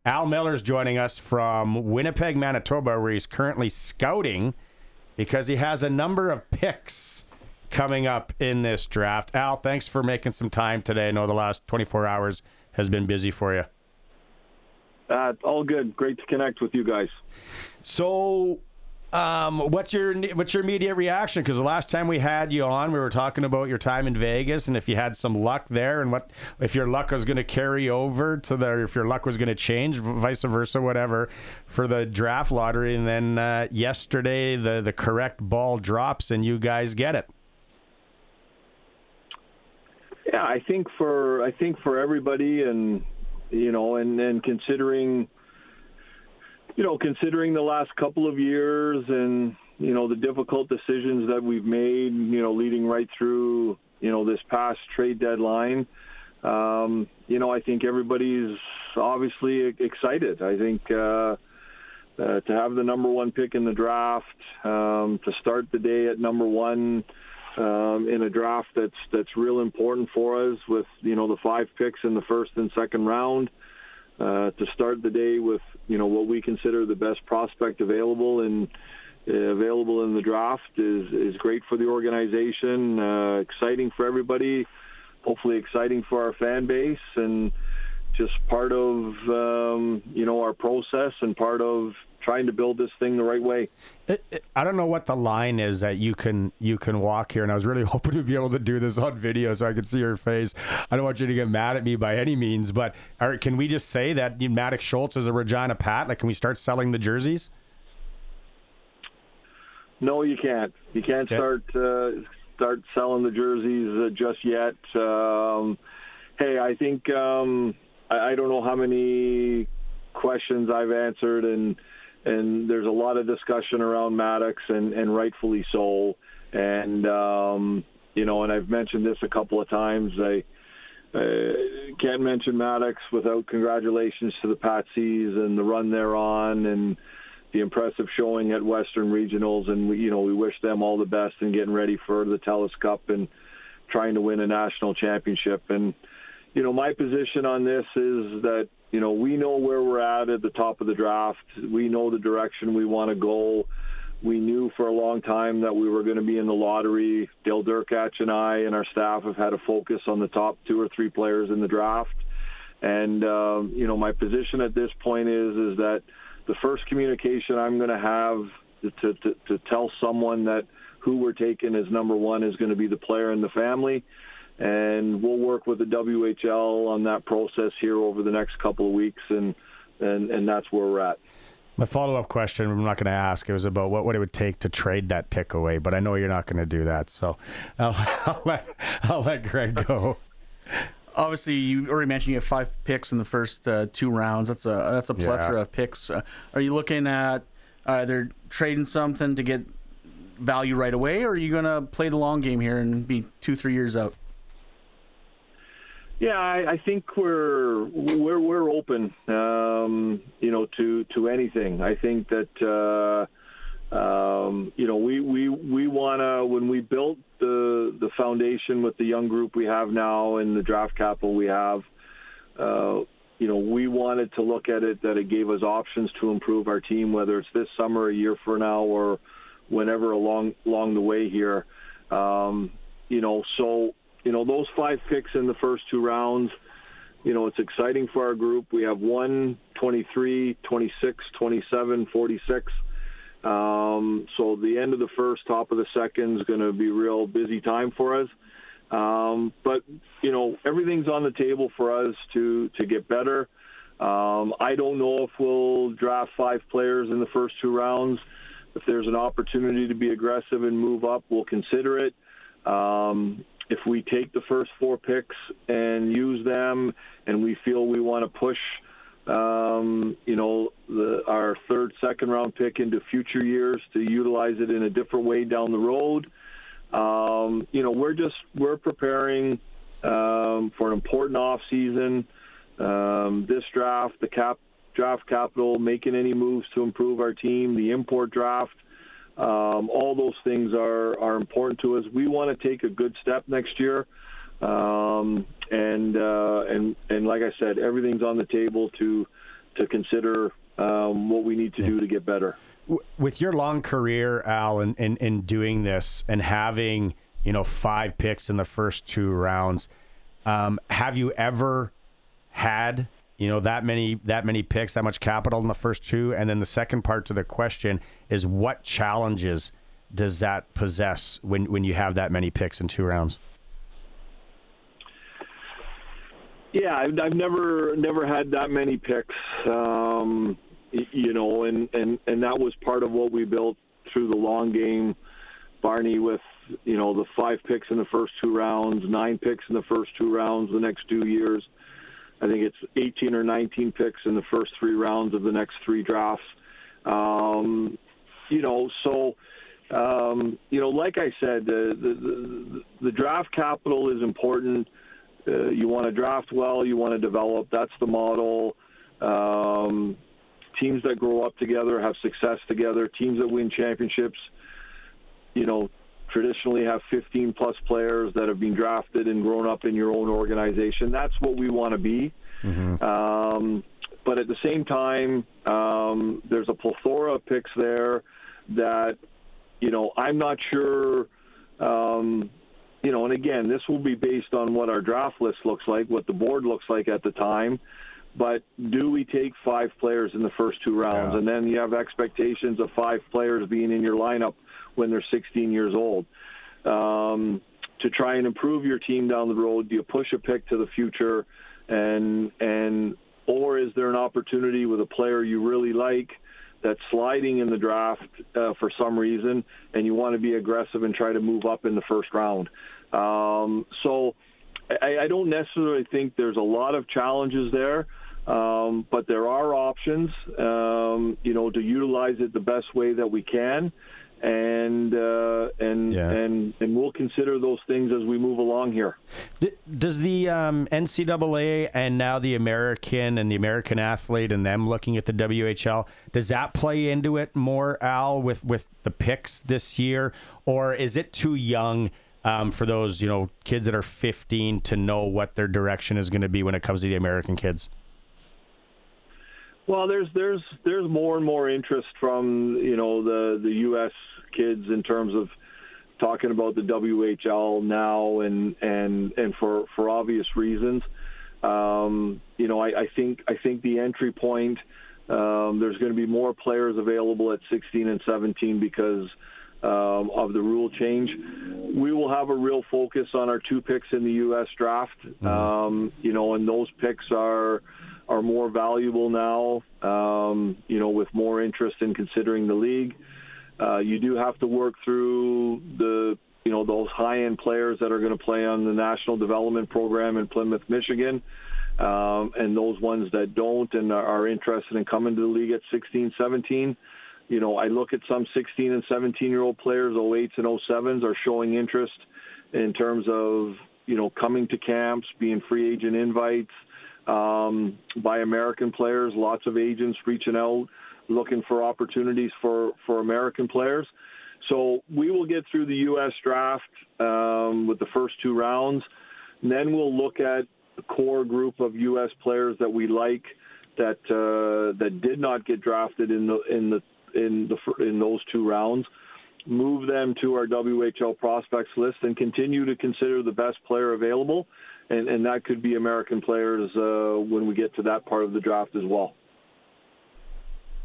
Al Millar's joining us from Winnipeg, Manitoba, where he's currently scouting because he has a number of picks coming up in this draft. Al, thanks for making some time today. I know the last 24 hours has been busy for you. All good. Great to connect with you guys. So, what's your immediate reaction? Because the last time we had you on, we were talking about your time in Vegas and if you had some luck there, and what if your luck was going to carry over to if your luck was going to change, vice versa, whatever, for the draft lottery. And then yesterday, the correct ball drops and you guys get it. Yeah, I think for everybody, and and considering the last couple of years and the difficult decisions that we've made, leading right through this past trade deadline, I think everybody's obviously excited. I think to have the number one pick in the draft, to start the day at number one. In a draft that's real important for us with, the 5 picks in the first and second round, to start the day with, what we consider the best prospect available in the draft is great for the organization, exciting for everybody, hopefully exciting for our fan base, and just part of, our process and part of trying to build this thing the right way. I don't know what the line is that you can walk here, and I was really hoping to be able to do this on video so I could see your face. I don't want you to get mad at me by any means, but can we just say that Maddox Schultz is a Regina Pat? Like, can we start selling the jerseys? No, you can't. You can't start selling the jerseys just yet. Hey, I think I don't know how many questions I've answered, and there's a lot of discussion around Maddox, and rightfully so. And and I've mentioned this a couple of times. I can't mention Maddox without congratulations to the Patsies and the run they're on, and the impressive showing at Western Regionals. And we wish them all the best in getting ready for the TELUS Cup and trying to win a national championship. And my position on this is that we know where we're at the top of the draft. We know the direction we want to go. We knew for a long time that we were going to be in the lottery. Dale Durkach and I and our staff have had a focus on the top 2 or 3 players in the draft. And, my position at this point is that the first communication I'm going to have to tell someone that who we're taking as number one is going to be the player and the family. And we'll work with the WHL on that process here over the next couple of weeks, and that's where we're at. My follow-up question, I'm not going to ask, it was about what it would take to trade that pick away, but I know you're not going to do that, so I'll let Greg go. Obviously, you already mentioned you have 5 picks in the first 2 rounds. That's a plethora of picks. Are you looking at either trading something to get value right away, or are you going to play the long game here and be 2-3 years out? Yeah, I think we're open, to anything. I think that we wanna, when we built the foundation with the young group we have now and the draft capital we have, we wanted to look at it that it gave us options to improve our team, whether it's this summer, a year from now, or whenever along the way here. Those 5 picks in the first 2 rounds, it's exciting for our group. We have 1, 23, 26, 27, 46. So the end of the first, top of the second is going to be a real busy time for us. But everything's on the table for us to get better. I don't know if we'll draft 5 players in the first 2 rounds. If there's an opportunity to be aggressive and move up, we'll consider it. If we take the first 4 picks and use them, and we feel we want to push, our third, second round pick into future years to utilize it in a different way down the road, we're preparing for an important off season. This draft, the draft capital, making any moves to improve our team, the import draft. All those things are important to us. We want to take a good step next year, and like I said, everything's on the table to consider what we need to do to get better. With your long career, Al, in doing this and having 5 picks in the first 2 rounds, have you ever had that many picks, that much capital in the first 2? And then the second part to the question is, what challenges does that possess when you have that many picks in 2 rounds? Yeah, I've never had that many picks, and that was part of what we built through the long game, Barney, with the 5 picks in the first 2 rounds, 9 picks in the first 2 rounds the next 2 years. I think it's 18 or 19 picks in the first 3 rounds of the next 3 drafts. Like I said, the draft capital is important. You want to draft well, you want to develop. That's the model. Teams that grow up together have success together. Teams that win championships, traditionally have 15-plus players that have been drafted and grown up in your own organization. That's what we want to be. Mm-hmm. But at the same time, there's a plethora of picks there that, I'm not sure, and again, this will be based on what our draft list looks like, what the board looks like at the time. But do we take 5 players in the first 2 rounds? Yeah. And then you have expectations of 5 players being in your lineup when they're 16 years old. To try and improve your team down the road, do you push a pick to the future? Or is there an opportunity with a player you really like that's sliding in the draft for some reason, and you want to be aggressive and try to move up in the first round? So I don't necessarily think there's a lot of challenges there, but there are options, to utilize it the best way that we can, and we'll consider those things as we move along here. Does the NCAA and now the American and the American Athlete and them looking at the WHL, does that play into it more, Al, with the picks this year, or is it too young for those kids that are 15 to know what their direction is going to be when it comes to the American kids? Well, there's more and more interest from the U.S. kids in terms of talking about the WHL now, and for obvious reasons. I think the entry point, there's going to be more players available at 16 and 17 because of the rule change. We will have a real focus on our 2 picks in the U.S. draft, and those picks are more valuable now, with more interest in considering the league. You do have to work through those high-end players that are going to play on the National Development Program in Plymouth, Michigan, and those ones that don't and are interested in coming to the league at 16, 17. I look at some 16 and 17-year-old players, 08s and 07s, are showing interest in terms of, coming to camps, being free agent invites by American players, lots of agents reaching out, looking for opportunities for American players. So we will get through the U.S. draft with the first 2 rounds. And then we'll look at the core group of U.S. players that we like that did not get drafted in those 2 rounds, move them to our WHL prospects list, and continue to consider the best player available. And that could be American players when we get to that part of the draft as well.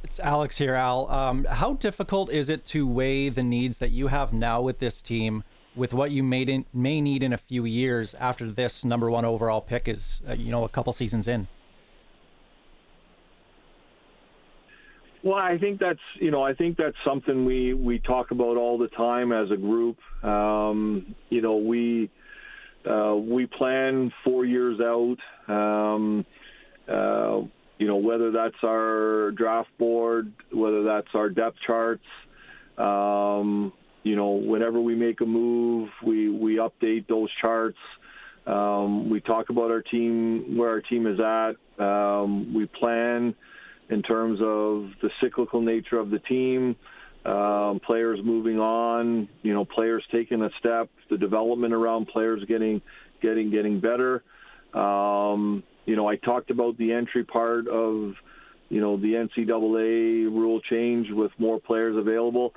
It's Alex here, Al. How difficult is it to weigh the needs that you have now with this team with what you may need in a few years after this number 1 overall pick is, a couple seasons in? Well, I think that's something we talk about all the time as a group. We plan 4 years out. Whether that's our draft board, whether that's our depth charts. Whenever we make a move, we update those charts. We talk about our team, where our team is at. We plan in terms of the cyclical nature of the team, players moving on, players taking a step, the development around players getting better. I talked about the entry part of the NCAA rule change with more players available.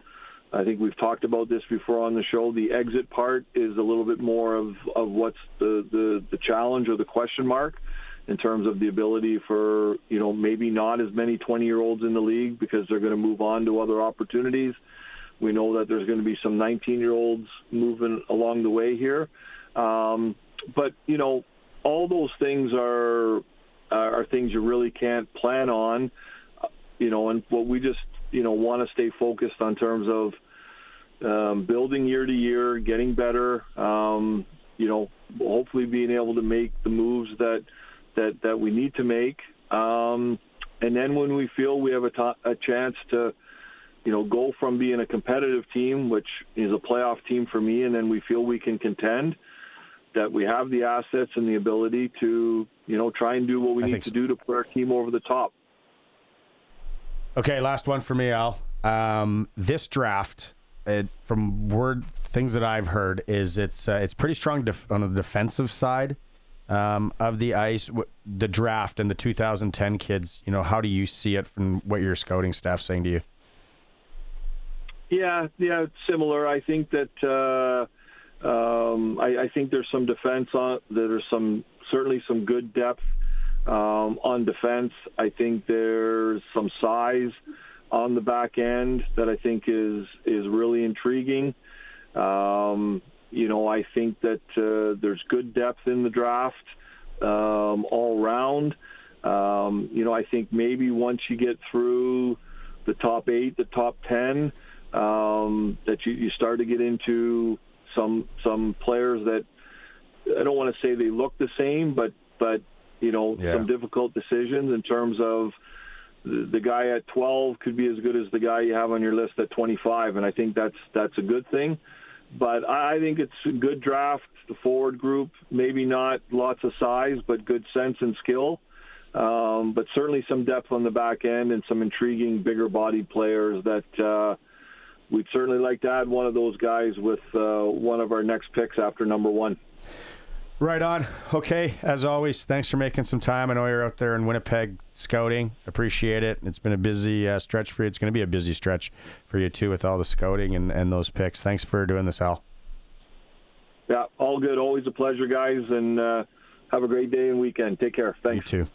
I think we've talked about this before on the show. The exit part is a little bit more of what's the challenge or the question mark in terms of the ability for, maybe not as many 20-year-olds in the league because they're going to move on to other opportunities. We know that there's going to be some 19-year-olds moving along the way here. But, all those things are things you really can't plan on, and what we just, want to stay focused on terms of building year to year, getting better, hopefully being able to make the moves that we need to make. And then when we feel we have a chance to, go from being a competitive team, which is a playoff team for me, and then we feel we can contend, that we have the assets and the ability to, try and do what we need to do to put our team over the top. Okay, last one for me, Al. This draft, from things that I've heard, is it's pretty strong on the defensive side of the ice. The draft and the 2010 kids, how do you see it from what your scouting staff's saying to you? Yeah, it's similar. I think that I think there's some defense on. There's certainly some good depth on defense. I think there's some size on the back end that I think is really intriguing. I think that there's good depth in the draft all around. I think maybe once you get through the top 8, the top 10, that you start to get into some players that I don't want to say they look the same, but some difficult decisions in terms of the guy at 12 could be as good as the guy you have on your list at 25, and I think that's a good thing. But I think it's a good draft, the forward group, maybe not lots of size, but good sense and skill. But certainly some depth on the back end and some intriguing, bigger-bodied players that we'd certainly like to add one of those guys with one of our next picks after number 1. Right on. Okay, as always, thanks for making some time. I know you're out there in Winnipeg scouting. Appreciate it. It's been a busy stretch for you. It's going to be a busy stretch for you, too, with all the scouting and those picks. Thanks for doing this, Al. Yeah, all good. Always a pleasure, guys, and have a great day and weekend. Take care. Thanks. You too.